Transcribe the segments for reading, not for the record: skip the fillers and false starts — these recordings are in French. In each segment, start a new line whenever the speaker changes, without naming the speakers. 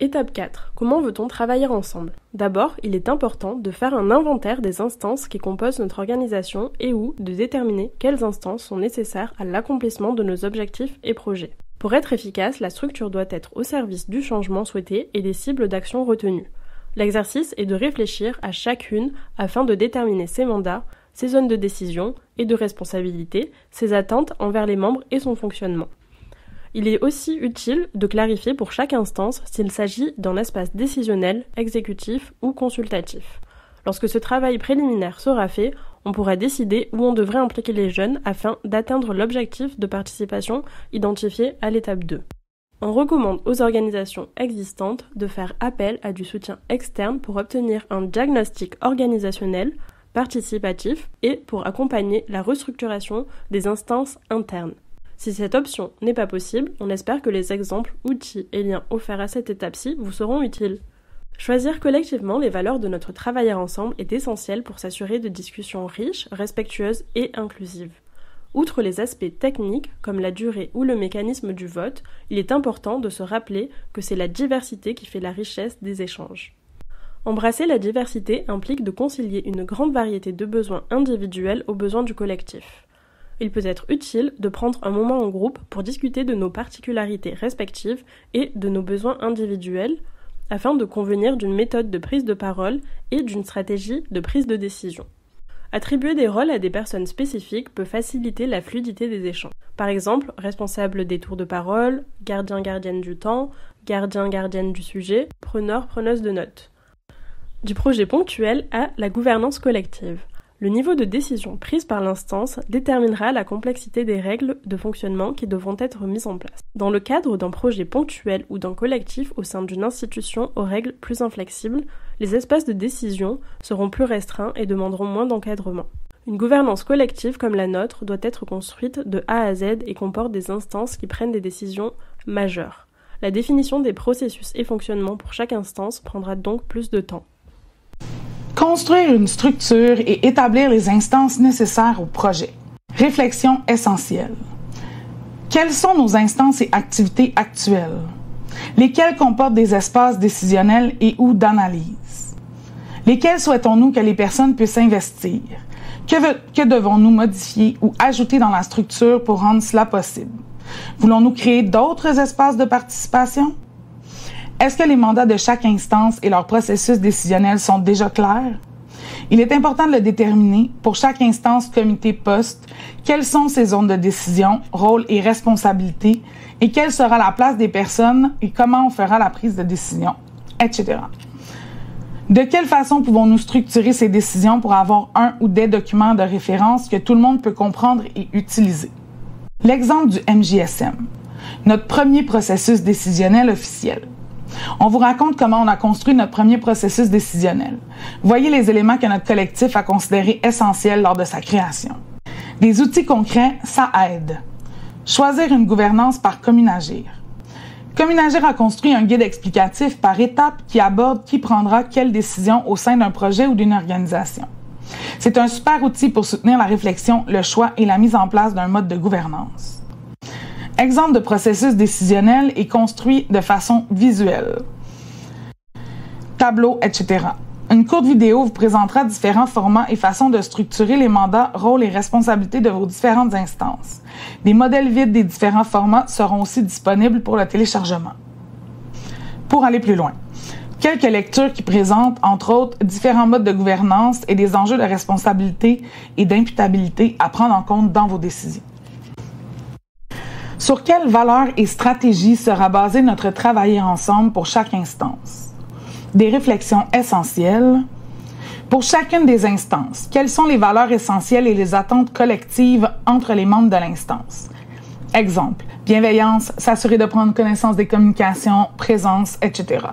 Étape 4. Comment veut-on travailler ensemble? D'abord, il est important de faire un inventaire des instances qui composent notre organisation et ou de déterminer quelles instances sont nécessaires à l'accomplissement de nos objectifs et projets. Pour être efficace, la structure doit être au service du changement souhaité et des cibles d'action retenues. L'exercice est de réfléchir à chacune afin de déterminer ses mandats, ses zones de décision et de responsabilité, ses attentes envers les membres et son fonctionnement. Il est aussi utile de clarifier pour chaque instance s'il s'agit d'un espace décisionnel, exécutif ou consultatif. Lorsque ce travail préliminaire sera fait, on pourra décider où on devrait impliquer les jeunes afin d'atteindre l'objectif de participation identifié à l'étape 2. On recommande aux organisations existantes de faire appel à du soutien externe pour obtenir un diagnostic organisationnel, participatif et pour accompagner la restructuration des instances internes. Si cette option n'est pas possible, on espère que les exemples, outils et liens offerts à cette étape-ci vous seront utiles. Choisir collectivement les valeurs de notre travailler ensemble est essentiel pour s'assurer de discussions riches, respectueuses et inclusives. Outre les aspects techniques, comme la durée ou le mécanisme du vote, il est important de se rappeler que c'est la diversité qui fait la richesse des échanges. Embrasser la diversité implique de concilier une grande variété de besoins individuels aux besoins du collectif. Il peut être utile de prendre un moment en groupe pour discuter de nos particularités respectives et de nos besoins individuels, afin de convenir d'une méthode de prise de parole et d'une stratégie de prise de décision. Attribuer des rôles à des personnes spécifiques peut faciliter la fluidité des échanges. Par exemple, responsable des tours de parole, gardien-gardienne du temps, gardien-gardienne du sujet, preneur-preneuse de notes. Du projet ponctuel à la gouvernance collective. Le niveau de décision prise par l'instance déterminera la complexité des règles de fonctionnement qui devront être mises en place. Dans le cadre d'un projet ponctuel ou d'un collectif au sein d'une institution aux règles plus inflexibles, les espaces de décision seront plus restreints et demanderont moins d'encadrement. Une gouvernance collective comme la nôtre doit être construite de A à Z et comporte des instances qui prennent des décisions majeures. La définition des processus et fonctionnements pour chaque instance prendra donc plus de temps.
Construire une structure et établir les instances nécessaires au projet. Réflexion essentielle. Quelles sont nos instances et activités actuelles? Lesquelles comportent des espaces décisionnels et ou d'analyse? Lesquels souhaitons-nous que les personnes puissent investir? Que devons-nous modifier ou ajouter dans la structure pour rendre cela possible? Voulons-nous créer d'autres espaces de participation? Est-ce que les mandats de chaque instance et leur processus décisionnel sont déjà clairs? Il est important de le déterminer pour chaque instance, comité, poste, quelles sont ces zones de décision, rôles et responsabilités, et quelle sera la place des personnes et comment on fera la prise de décision, etc. De quelle façon pouvons-nous structurer ces décisions pour avoir un ou des documents de référence que tout le monde peut comprendre et utiliser? L'exemple du MJSM, notre premier processus décisionnel officiel. On vous raconte comment on a construit notre premier processus décisionnel. Voyez les éléments que notre collectif a considérés essentiels lors de sa création. Des outils concrets, ça aide. Choisir une gouvernance par Communagir. Communagir a construit un guide explicatif par étapes qui aborde qui prendra quelle décision au sein d'un projet ou d'une organisation. C'est un super outil pour soutenir la réflexion, le choix et la mise en place d'un mode de gouvernance. Exemple de processus décisionnel est construit de façon visuelle. Tableau, etc. Une courte vidéo vous présentera différents formats et façons de structurer les mandats, rôles et responsabilités de vos différentes instances. Des modèles vides des différents formats seront aussi disponibles pour le téléchargement. Pour aller plus loin, quelques lectures qui présentent, entre autres, différents modes de gouvernance et des enjeux de responsabilité et d'imputabilité à prendre en compte dans vos décisions. Sur quelles valeurs et stratégies sera basé notre travailler ensemble pour chaque instance? Des réflexions essentielles. Pour chacune des instances, quelles sont les valeurs essentielles et les attentes collectives entre les membres de l'instance? Exemple, bienveillance, s'assurer de prendre connaissance des communications, présence, etc.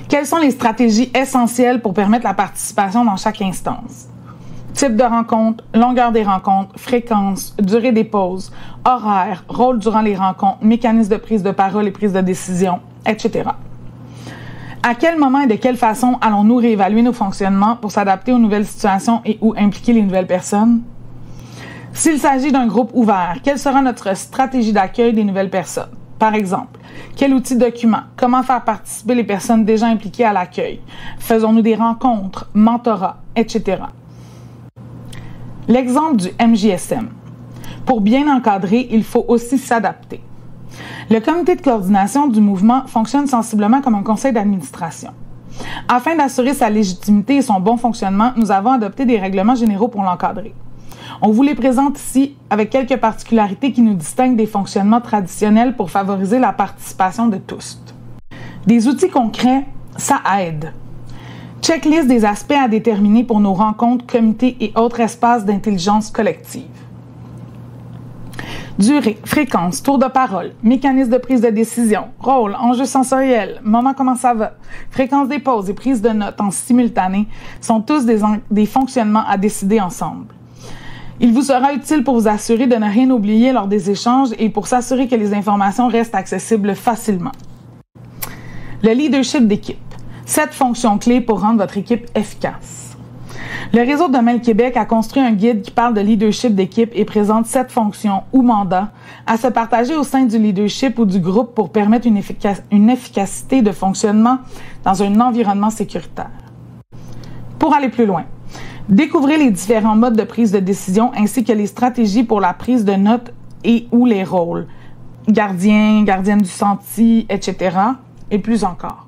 Quelles sont les stratégies essentielles pour permettre la participation dans chaque instance? Type de rencontre, longueur des rencontres, fréquence, durée des pauses, horaire, rôle durant les rencontres, mécanisme de prise de parole et prise de décision, etc. À quel moment et de quelle façon allons-nous réévaluer nos fonctionnements pour s'adapter aux nouvelles situations et ou impliquer les nouvelles personnes? S'il s'agit d'un groupe ouvert, quelle sera notre stratégie d'accueil des nouvelles personnes? Par exemple, Quel outil document? Comment faire participer les personnes déjà impliquées à l'accueil? Faisons-nous des rencontres, mentorats, etc. L'exemple du MJSM. Pour bien encadrer, il faut aussi s'adapter. Le comité de coordination du mouvement fonctionne sensiblement comme un conseil d'administration. Afin d'assurer sa légitimité et son bon fonctionnement, nous avons adopté des règlements généraux pour l'encadrer. On vous les présente ici avec quelques particularités qui nous distinguent des fonctionnements traditionnels pour favoriser la participation de tous. Des outils concrets, ça aide. Checklist des aspects à déterminer pour nos rencontres, comités et autres espaces d'intelligence collective. Durée, fréquence, tour de parole, mécanisme de prise de décision, rôle, enjeux sensoriels, moment comment ça va, fréquence des pauses et prise de notes en simultané sont tous des fonctionnements à décider ensemble. Il vous sera utile pour vous assurer de ne rien oublier lors des échanges et pour s'assurer que les informations restent accessibles facilement. Le leadership d'équipe. 7 fonctions clés pour rendre votre équipe efficace. Le réseau de Mail Québec a construit un guide qui parle de leadership d'équipe et présente 7 fonctions ou mandats à se partager au sein du leadership ou du groupe pour permettre une efficacité de fonctionnement dans un environnement sécuritaire. Pour aller plus loin, découvrez les différents modes de prise de décision ainsi que les stratégies pour la prise de notes et ou les rôles, gardien, gardienne du senti, etc. et plus encore.